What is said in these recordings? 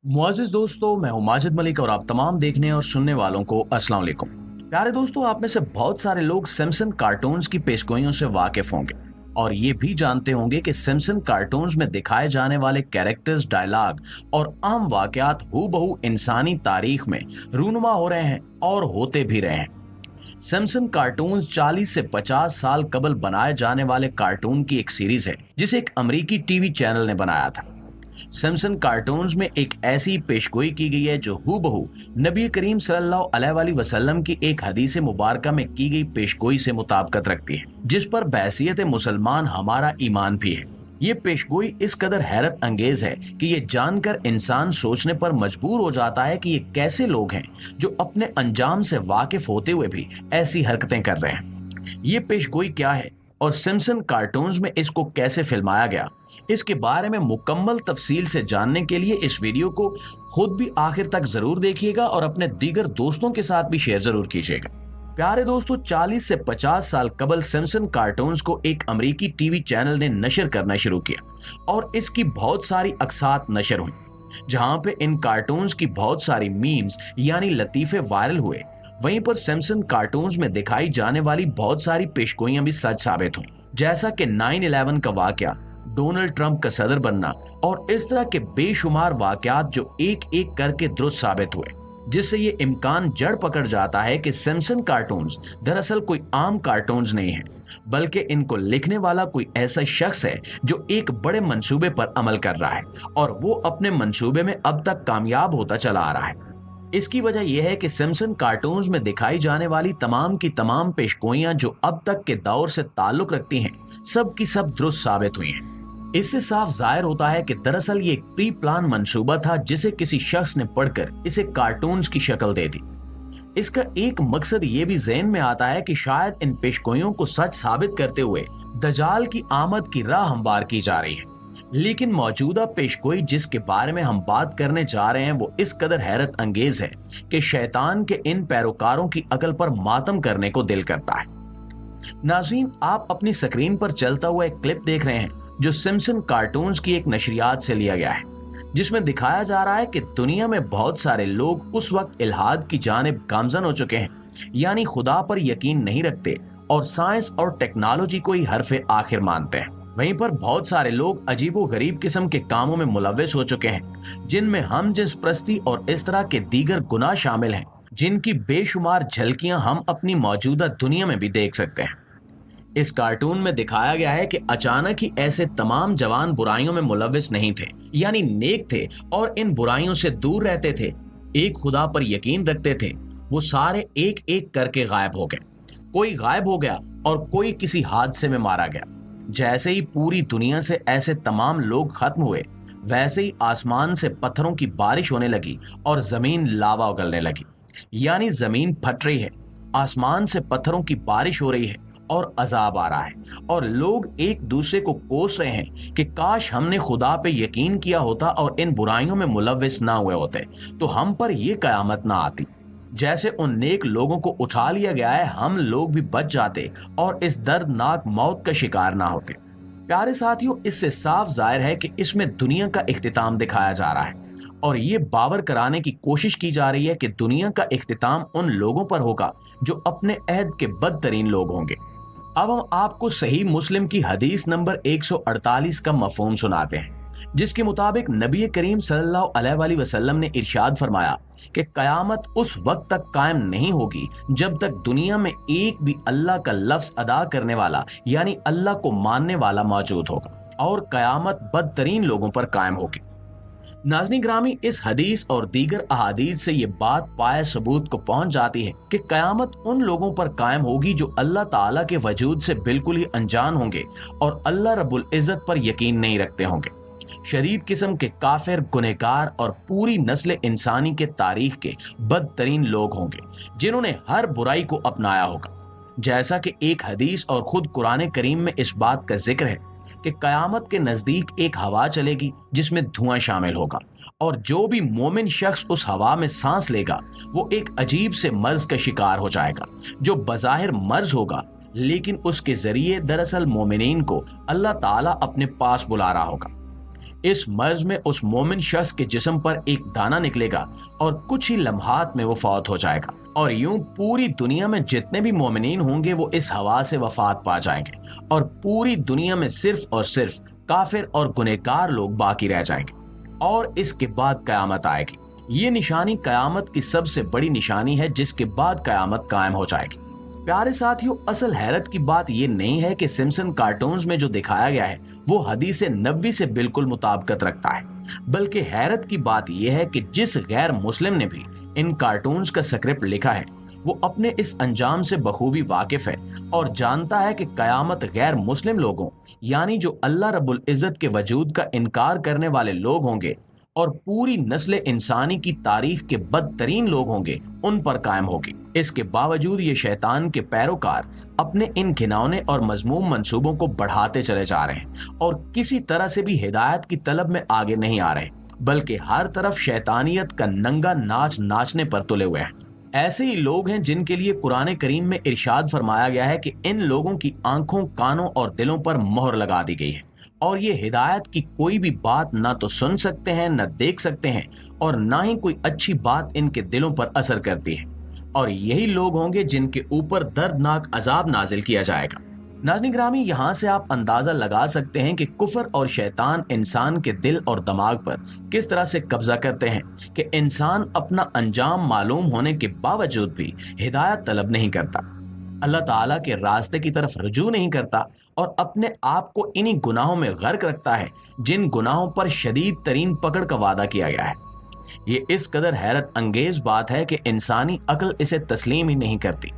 मुआज़िज़ दोस्तों, मैं हूं माजिद मलिक और आप तमाम देखने और सुनने वालों को अस्सलाम वालेकुम। प्यारे दोस्तों, आप में से बहुत सारे लोग सिम्पसन कार्टून्स की पेशगोइयों से वाकिफ होंगे और ये भी जानते होंगे कि सिम्पसन कार्टून्स में दिखाए जाने वाले कैरेक्टर्स, डायलॉग और आम वाकयात हूबहू इंसानी तारीख में रूनुमा हो रहे हैं और होते भी रहे हैं। सिम्पसन कार्टून्स 40 से 50 साल कबल बनाए जाने वाले कार्टून की एक सीरीज है जिसे एक अमेरिकी टीवी चैनल ने बनाया था। सिम्पसन कार्टून्स में एक ऐसी पेशगोई की गई है जो हूबहू नबी करीम सल्लल्लाहु अलैहि वसल्लम की एक हदीस मुबारका में की गई पेशगोई से मुताबिकत रखती है, जिस पर बहसीयत मुसलमान हमारा ईमान भी है। ये पेशगोई इस कदर हैरत अंगेज है कि ये जानकर इंसान सोचने पर मजबूर हो जाता है कि ये कैसे लोग हैं जो अपने अंजाम से वाकिफ होते हुए भी ऐसी हरकतें कर रहे हैं। ये पेशगोई क्या है और सिम्पसन कार्टून्स में इसको कैसे फिल्माया गया, इसके बारे में मुकम्मल तफसील से जानने के लिए इस वीडियो को खुद भी आखिर तक जरूर देखिएगा और अपने दीगर दोस्तों के साथ भी शेयर जरूर कीजिएगा। प्यारे दोस्तों, 40 से 50 साल कबल सिम्पसन कार्टून्स को एक अमेरिकी टीवी चैनल ने नशर करना शुरू किया और इसकी बहुत सारी अक्सात नशर हुई, जहां पे इन कार्टून्स की बहुत सारी मीम्स यानी लतीफे वायरल हुए। वहीं पर सिम्पसन कार्टून्स में दिखाई जाने वाली बहुत सारी पेशगोइयां भी सच साबित हुई, जैसा कि 9/11 का वाकया, डोनाल्ड ट्रंप का सदर बनना और इस तरह के बेशुमार वाकयात जो एक एक करके दुरुस्त साबित हुए, जिससे ये इम्कान जड़ पकड़ जाता है कि सिम्पसन कार्टून्स दरअसल कोई आम कार्टून्स नहीं है, बल्कि इनको लिखने वाला कोई ऐसा शख्स है जो एक बड़े मंसूबे पर अमल कर रहा है और वो अपने मंसूबे में अब तक कामयाब होता चला आ रहा है। इसकी वजह यह है कि सिम्पसन कार्टून्स में दिखाई जाने वाली तमाम की तमाम पेशगोइयां जो अब तक के दौर से ताल्लुक रखती हैं, सब की सब दुरुस्त साबित हुई हैं। इससे साफ जाहिर होता है कि दरअसल ये एक प्री प्लान मंसूबा था जिसे किसी शख्स ने पढ़कर इसे कार्टून्स की शक्ल दे दी। इसका एक मकसद ये भी ज़हन में आता है कि शायद इन पेशगोइयों को सच साबित करते हुए दजाल की आमद की राह हमवार की जा रही है। लेकिन मौजूदा पेशगोई जिसके बारे में हम बात करने जा रहे हैं वो इस कदर हैरत अंगेज है कि शैतान के इन पैरोकारों की अकल पर मातम करने को दिल करता है। नाज़रीन, आप अपनी स्क्रीन पर चलता हुआ एक क्लिप देख रहे हैं जो सिम्पसन कार्टून्स की एक नशरियात से लिया गया है, जिसमें दिखाया जा रहा है कि दुनिया में बहुत सारे लोग उस वक्त इल्हाद की जानिब गामजन हो चुके हैं, यानी खुदा पर यकीन नहीं रखते और साइंस और टेक्नोलॉजी को ही हरफे आखिर मानते हैं। वहीं पर बहुत सारे लोग अजीबो गरीब किस्म के कामों में मुलव्विस हो चुके हैं, जिनमें हम जिन्स प्रस्ती और इस तरह के दीगर गुनाह शामिल हैं, जिनकी बेशुमार झलकियां हम अपनी मौजूदा दुनिया में भी देख सकते हैं। इस कार्टून में दिखाया गया है कि अचानक ही ऐसे तमाम जवान बुराइयों में मुलव्विस नहीं थे, यानी नेक थे और इन बुराइयों से दूर रहते थे, एक खुदा पर यकीन रखते थे, वो सारे एक एक करके गायब हो गए। कोई गायब हो गया और कोई किसी हादसे में मारा गया। जैसे ही पूरी दुनिया से ऐसे तमाम लोग खत्म हुए, वैसे ही आसमान से पत्थरों की बारिश होने लगी और जमीन लावा उगलने लगी, यानी जमीन फट रही है, आसमान से पत्थरों की बारिश हो रही है और अजाब आ रहा है और लोग एक दूसरे को कोस रहे हैं कि काश हमने खुदा पे यकीन किया होता और इन बुराइयों में मुलव्विस ना हुए होते तो हम पर यह कयामत ना आती। जैसे उन नेक लोगों को उठा लिया गया है, हम लोग भी बच जाते और इस दर्दनाक मौत का शिकार ना होते। प्यारे साथियों, इससे साफ जाहिर है कि इसमें दुनिया का इख्तिताम दिखाया जा रहा है और ये बावर कराने की कोशिश की जा रही है कि दुनिया का इख्तिताम उन लोगों पर होगा जो अपने अहद के बदतरीन लोग होंगे। अब हम आपको सही मुस्लिम की हदीस नंबर 148 का मफहूम सुनाते हैं, जिसके मुताबिक नबी करीम सल्लल्लाहु अलैहि वसल्लम ने इरशाद फरमाया कि कयामत उस वक्त तक कायम नहीं होगी जब तक दुनिया में एक भी अल्लाह का लफ्ज अदा करने वाला यानी अल्लाह को मानने वाला मौजूद होगा और कयामत बदतरीन लोगों पर कायम होगी। नाज़रीन ग्रामी, इस हदीस और दीगर अहादीस से ये बात पाए सबूत को पहुंच जाती है कि कयामत उन लोगों पर कायम होगी जो अल्लाह ताला के वजूद से बिल्कुल ही अनजान होंगे और अल्लाह रब्बुल इज़्ज़त पर यकीन नहीं रखते होंगे। शदीद किस्म के काफिर, गुनहगार और पूरी नस्ल इंसानी के तारीख के बदतरीन लोग होंगे जिन्होंने हर बुराई को अपनाया होगा। जैसा कि एक हदीस और खुद कुरान करीम में इस बात का जिक्र है कि कयामत के नजदीक एक हवा चलेगी जिसमें धुआं शामिल होगा और जो भी मोमिन शख्स उस हवा में सांस लेगा वो एक अजीब से मर्ज का शिकार हो जाएगा, जो बज़ाहिर मर्ज होगा लेकिन उसके जरिए दरअसल मोमिनीन को अल्लाह ताला अपने पास बुला रहा होगा। इस मर्ज में उस मोमिन शख्स के जिस्म पर एक दाना निकलेगा और कुछ ही लम्हात में वो फौत हो जाएगा, और यूं पूरी दुनिया में जितने भी मोमिनीन होंगे वो इस हवा से वफात पा जाएंगे, और पूरी दुनिया में सिर्फ और सिर्फ काफिर और गुनहगार लोग बाकी रह जाएंगे, और इसके बाद कयामत आएगी। ये निशानी कयामत की सबसे बड़ी निशानी है, जिसके बाद कयामत कायम हो जाएगी। प्यारे साथियों, असल हैरत की बात ये नहीं है कि सिम्पसन कार्टून्स में जो दिखाया गया है वो हदीस नबवी से बिल्कुल मुताबिकत रखता है, बल्कि हैरत की बात यह है कि जिस गैर मुस्लिम ने भी इन कार्टून्स का स्क्रिप्ट लिखा है वो अपने इस अंजाम से बखूबी वाकिफ है और जानता है कि कयामत गैर मुस्लिम लोगों यानी जो अल्लाह रब्बुल इज़्ज़त के वजूद का इनकार करने वाले लोग होंगे और पूरी नस्ल इंसानी की तारीख के बदतरीन लोग होंगे उन पर कायम होगी। इसके बावजूद ये शैतान के पैरोकार अपने इन घिनौने और मजमूम मंसूबों को बढ़ाते चले जा रहे हैं और किसी तरह से भी हिदायत की तलब में आगे नहीं आ रहे, बल्कि हर तरफ शैतानियत का नंगा नाच नाचने पर तुले हुए हैं। ऐसे ही लोग हैं जिनके लिए कुरान करीम में इरशाद फरमाया गया है कि इन लोगों की आंखों, कानों और दिलों पर मोहर लगा दी गई है और ये हिदायत की कोई भी बात ना तो सुन सकते हैं, न देख सकते हैं, और ना ही कोई अच्छी बात इनके दिलों पर असर करती है। और यही लोग होंगे जिनके ऊपर दर्दनाक अजाब नाजिल किया जाएगा। नाज़रीन ग्रामी, यहाँ से आप अंदाजा लगा सकते हैं कि कुफर और शैतान इंसान के दिल और दिमाग पर किस तरह से कब्जा करते हैं कि इंसान अपना अंजाम मालूम होने के बावजूद भी हिदायत तलब नहीं करता, अल्लाह ताला के रास्ते की तरफ रुजू नहीं करता और अपने आप को इन्हीं गुनाहों में गर्क रखता है जिन गुनाहों पर शदीद तरीन पकड़ का वादा किया गया है। ये इस कदर हैरत अंगेज बात है कि इंसानी अक्ल इसे तस्लीम ही नहीं करती,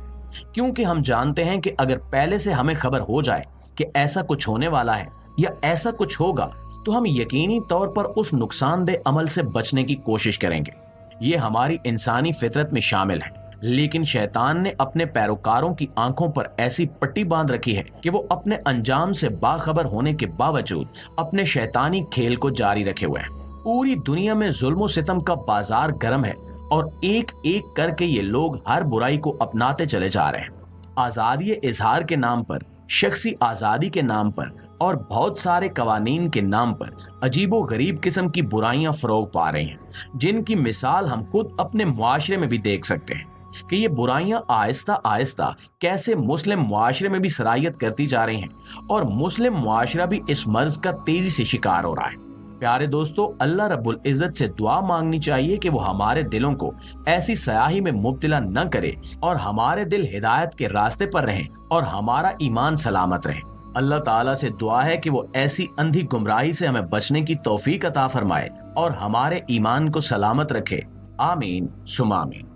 क्योंकि हम जानते हैं कि अगर पहले से हमें खबर हो जाए कि ऐसा कुछ होने वाला है या ऐसा कुछ होगा तो हम यकीनी तौर पर उस नुकसानदेह अमल से बचने की कोशिश करेंगे। ये हमारी इंसानी फितरत में शामिल है, लेकिन शैतान ने अपने पैरोकारों की आंखों पर ऐसी पट्टी बांध रखी है कि वो अपने अंजाम से बाखबर होने के बावजूद अपने शैतानी खेल को जारी रखे हुए हैं। पूरी दुनिया में जुल्म सितम का बाजार गर्म है और एक एक करके ये लोग हर बुराई को अपनाते चले जा रहे हैं। आजादी इजहार के नाम पर, शख्सी आजादी के नाम पर और बहुत सारे कवानीन के नाम पर अजीबो गरीब किस्म की बुराइयां फरोग पा रही हैं, जिनकी मिसाल हम खुद अपने मुआशरे में भी देख सकते हैं कि ये बुराइयां आहिस्ता आहिस्ता कैसे मुस्लिम मुआशरे में भी सरायत करती जा रही हैं और मुस्लिम मुआशरा भी इस मर्ज का तेजी से शिकार हो रहा है। प्यारे दोस्तों, अल्लाह रब्बुल इज़्ज़त से दुआ मांगनी चाहिए कि वो हमारे दिलों को ऐसी सयाही में मुब्तला न करे और हमारे दिल हिदायत के रास्ते पर रहें और हमारा ईमान सलामत रहे। अल्लाह ताला से दुआ है कि वो ऐसी अंधी गुमराही से हमें बचने की तौफीक अता फरमाए और हमारे ईमान को सलामत रखे। आमीन सुमा आमीन।